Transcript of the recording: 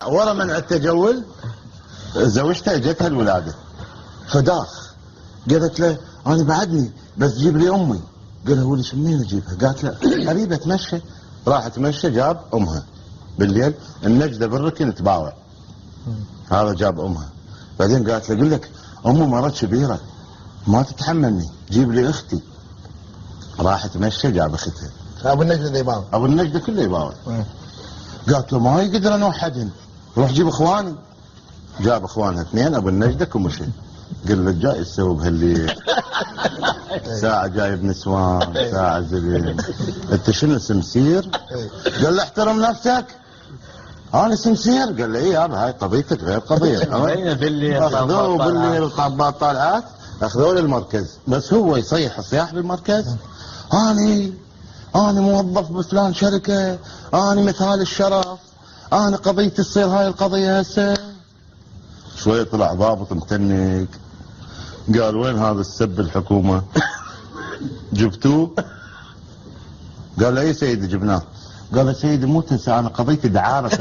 ورا منع التجول زوجته اجتها الولاده فداخ. قالت له انا بعدني بس جيب لي امي. قال له وليش منين اجيبها؟ قالت له قريبه تمشى. راح تمشى جاب امها بالليل النجده بالركن تباوع. هذا جاب امها بعدين قالت له قل لك امي مرض كبيره ما تتحملني جيب لي اختي. راح تمشى جاب اختها. ابو النجده ده يباوع. ابو النجده كله يباوع. قالت له ما يقدر نوحدهن روح جيب اخواني. جاب اخوانها اثنين ابو النجده ومشي. قال له جاي يسوي بهالليل ساعة جايب نسوان ساعة زبين انت شنو سمسير؟ قال له احترم نفسك. انا سمسير؟ قال له اي يابا هاي قضيتك غير قضية. اخذوه بالليل طابات طالعات اخذوه للمركز بس هو يصيح صياح بالمركز. انا موظف بفلان شركة انا مثال الشرف انا قضيتي تصير هاي القضية هسه. شوية طلع ضابط متنك قال وين هذا السب الحكومة؟ جبتوه؟ قال له اي سيدي جبناه. قال له سيدي مو تنسى انا قضيتي دعارة